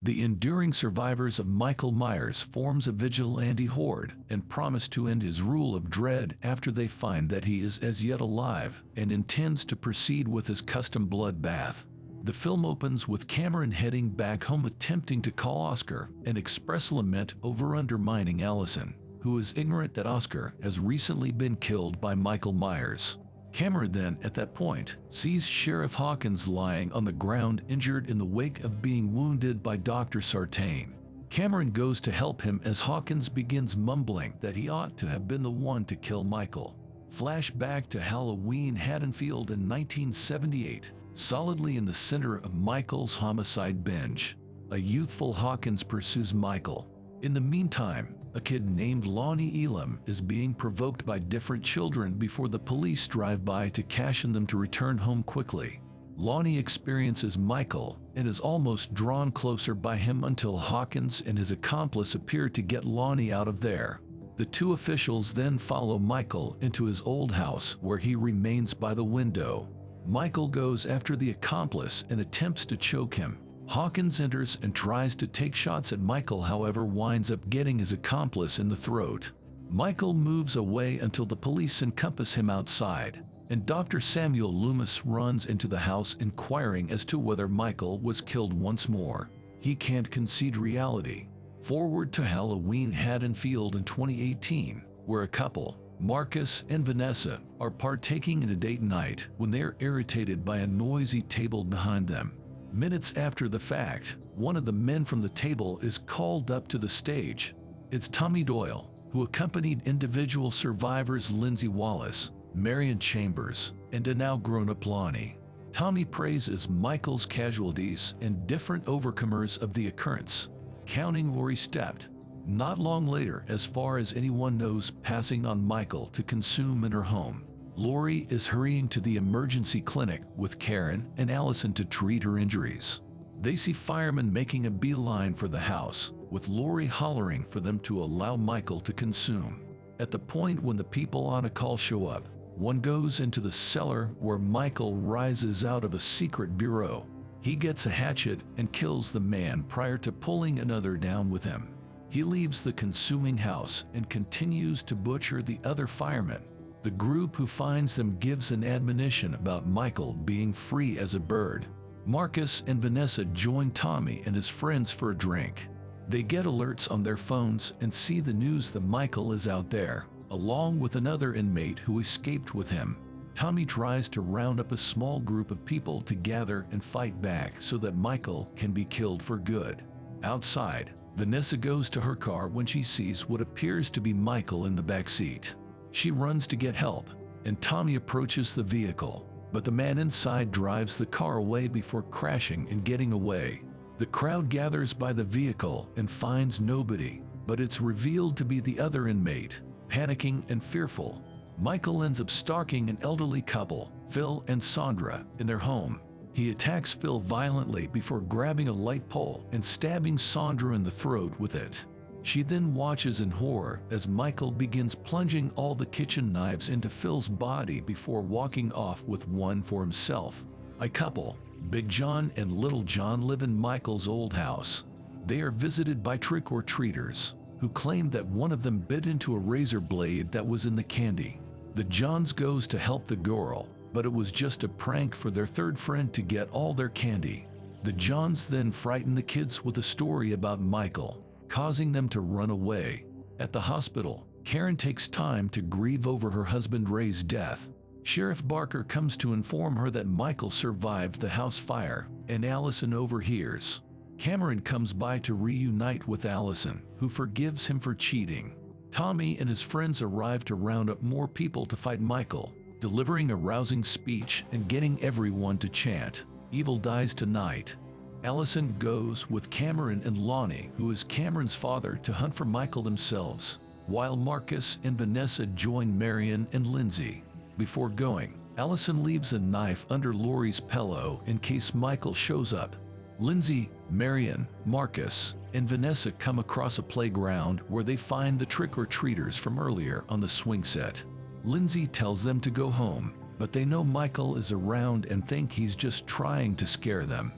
The enduring survivors of Michael Myers forms a vigilante horde and promise to end his rule of dread after they find that he is as yet alive and intends to proceed with his custom bloodbath. The film opens with Cameron heading back home attempting to call Oscar and express lament over undermining Allison, who is ignorant that Oscar has recently been killed by Michael Myers. Cameron then, at that point, sees Sheriff Hawkins lying on the ground injured in the wake of being wounded by Dr. Sartain. Cameron goes to help him as Hawkins begins mumbling that he ought to have been the one to kill Michael. Flashback to Halloween Haddonfield in 1978, solidly in the center of Michael's homicide binge. A youthful Hawkins pursues Michael. In the meantime, a kid named Lonnie Elam is being provoked by different children before the police drive by to caution them to return home quickly. Lonnie experiences Michael and is almost drawn closer by him until Hawkins and his accomplice appear to get Lonnie out of there. The two officials then follow Michael into his old house where he remains by the window. Michael goes after the accomplice and attempts to choke him. Hawkins enters and tries to take shots at Michael, however winds up getting his accomplice in the throat. Michael moves away until the police encompass him outside, and Dr. Samuel Loomis runs into the house inquiring as to whether Michael was killed once more. He can't concede reality. Forward to Halloween Haddonfield in 2018, where a couple, Marcus and Vanessa, are partaking in a date night when they are irritated by a noisy table behind them. Minutes after the fact, one of the men from the table is called up to the stage. It's Tommy Doyle, who accompanied individual survivors Lindsay Wallace, Marion Chambers, and a now grown-up Lonnie. Tommy praises Michael's casualties and different overcomers of the occurrence, counting Lori stepped, not long later, as far as anyone knows, passing on Michael to consume in her home. Lori is hurrying to the emergency clinic with Karen and Allison to treat her injuries. They see firemen making a beeline for the house, with Lori hollering for them to allow Michael to consume. At the point when the people on a call show up, one goes into the cellar where Michael rises out of a secret bureau. He gets a hatchet and kills the man prior to pulling another down with him. He leaves the consuming house and continues to butcher the other firemen. The group who finds them gives an admonition about Michael being free as a bird. Marcus and Vanessa join Tommy and his friends for a drink. They get alerts on their phones and see the news that Michael is out there, along with another inmate who escaped with him. Tommy tries to round up a small group of people to gather and fight back so that Michael can be killed for good. Outside, Vanessa goes to her car when she sees what appears to be Michael in the back seat. She runs to get help, and Tommy approaches the vehicle, but the man inside drives the car away before crashing and getting away. The crowd gathers by the vehicle and finds nobody, but it's revealed to be the other inmate. Panicking and fearful, Michael ends up stalking an elderly couple, Phil and Sandra, in their home. He attacks Phil violently before grabbing a light pole and stabbing Sandra in the throat with it. She then watches in horror as Michael begins plunging all the kitchen knives into Phil's body before walking off with one for himself. A couple, Big John and Little John, live in Michael's old house. They are visited by trick-or-treaters, who claim that one of them bit into a razor blade that was in the candy. The Johns goes to help the girl, but it was just a prank for their third friend to get all their candy. The Johns then frighten the kids with a story about Michael, causing them to run away. At the hospital, Karen takes time to grieve over her husband Ray's death. Sheriff Barker comes to inform her that Michael survived the house fire, and Allison overhears. Cameron comes by to reunite with Allison, who forgives him for cheating. Tommy and his friends arrive to round up more people to fight Michael, delivering a rousing speech and getting everyone to chant, "Evil dies tonight." Allison goes with Cameron and Lonnie, who is Cameron's father, to hunt for Michael themselves, while Marcus and Vanessa join Marion and Lindsay. Before going, Allison leaves a knife under Lori's pillow in case Michael shows up. Lindsay, Marion, Marcus, and Vanessa come across a playground where they find the trick-or-treaters from earlier on the swing set. Lindsay tells them to go home, but they know Michael is around and think he's just trying to scare them.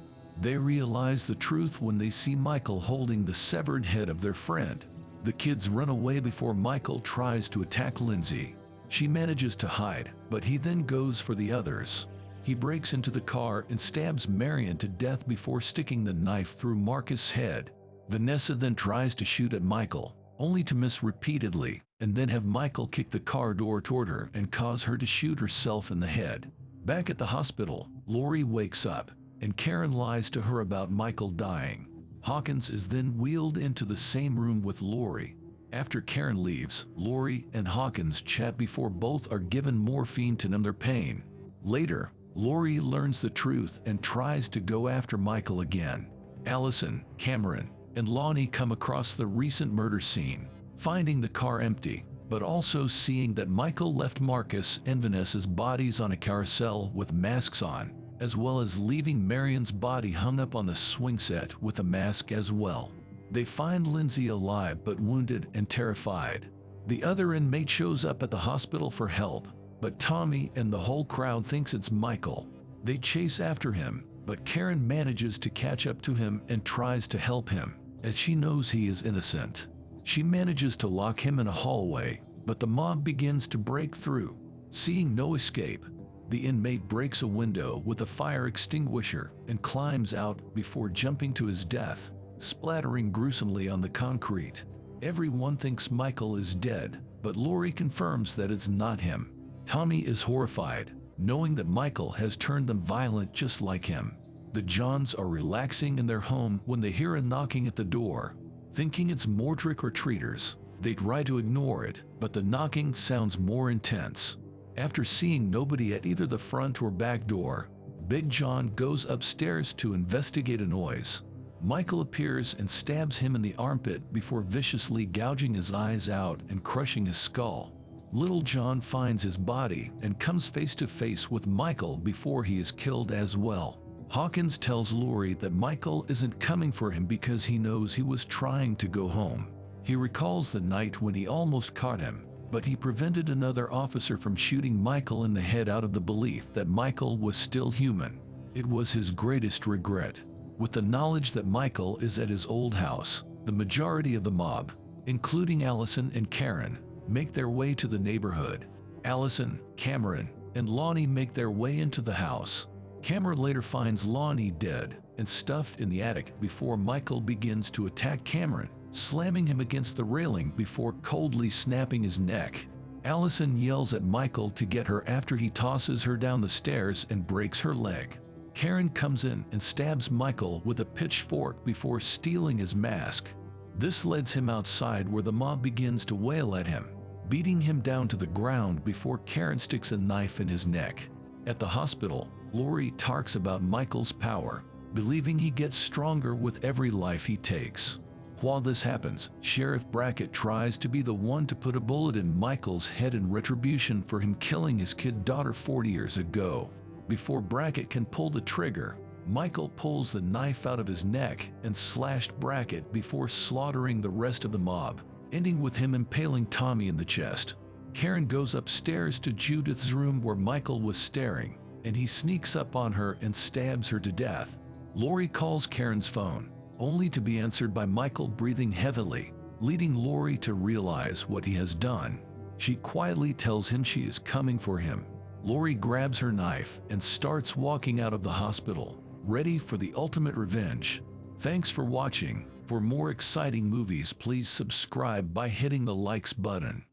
They realize the truth when they see Michael holding the severed head of their friend. The kids run away before Michael tries to attack Lindsay. She manages to hide, but he then goes for the others. He breaks into the car and stabs Marion to death before sticking the knife through Marcus' head. Vanessa then tries to shoot at Michael, only to miss repeatedly, and then have Michael kick the car door toward her and cause her to shoot herself in the head. Back at the hospital, Lori wakes up, and Karen lies to her about Michael dying. Hawkins is then wheeled into the same room with Lori. After Karen leaves, Lori and Hawkins chat before both are given morphine to numb their pain. Later, Lori learns the truth and tries to go after Michael again. Allison, Cameron, and Lonnie come across the recent murder scene, finding the car empty, but also seeing that Michael left Marcus and Vanessa's bodies on a carousel with masks on, as well as leaving Marion's body hung up on the swing set with a mask as well. They find Lindsay alive but wounded and terrified. The other inmate shows up at the hospital for help, but Tommy and the whole crowd thinks it's Michael. They chase after him, but Karen manages to catch up to him and tries to help him, as she knows he is innocent. She manages to lock him in a hallway, but the mob begins to break through. Seeing no escape, the inmate breaks a window with a fire extinguisher and climbs out before jumping to his death, splattering gruesomely on the concrete. Everyone thinks Michael is dead, but Lori confirms that it's not him. Tommy is horrified, knowing that Michael has turned them violent just like him. The Johns are relaxing in their home when they hear a knocking at the door. Thinking it's more trick-or-treaters, they try to ignore it, but the knocking sounds more intense. After seeing nobody at either the front or back door, Big John goes upstairs to investigate a noise. Michael appears and stabs him in the armpit before viciously gouging his eyes out and crushing his skull. Little John finds his body and comes face to face with Michael before he is killed as well. Hawkins tells Lori that Michael isn't coming for him because he knows he was trying to go home. He recalls the night when he almost caught him, but he prevented another officer from shooting Michael in the head out of the belief that Michael was still human. It was his greatest regret. With the knowledge that Michael is at his old house, the majority of the mob, including Allison and Karen, make their way to the neighborhood. Allison, Cameron, and Lonnie make their way into the house. Cameron later finds Lonnie dead and stuffed in the attic before Michael begins to attack Cameron, slamming him against the railing before coldly snapping his neck. Allison yells at Michael to get her after he tosses her down the stairs and breaks her leg. Karen comes in and stabs Michael with a pitchfork before stealing his mask. This leads him outside where the mob begins to wail at him, beating him down to the ground before Karen sticks a knife in his neck. At the hospital, Lori talks about Michael's power, believing he gets stronger with every life he takes. While this happens, Sheriff Brackett tries to be the one to put a bullet in Michael's head in retribution for him killing his kid daughter 40 years ago. Before Brackett can pull the trigger, Michael pulls the knife out of his neck and slashed Brackett before slaughtering the rest of the mob, ending with him impaling Tommy in the chest. Karen goes upstairs to Judith's room where Michael was staring, and he sneaks up on her and stabs her to death. Lori calls Karen's phone, only to be answered by Michael breathing heavily, leading Lori to realize what he has done. She quietly tells him she is coming for him. Lori grabs her knife and starts walking out of the hospital, ready for the ultimate revenge. Thanks for watching. For more exciting movies, please subscribe by hitting the likes button.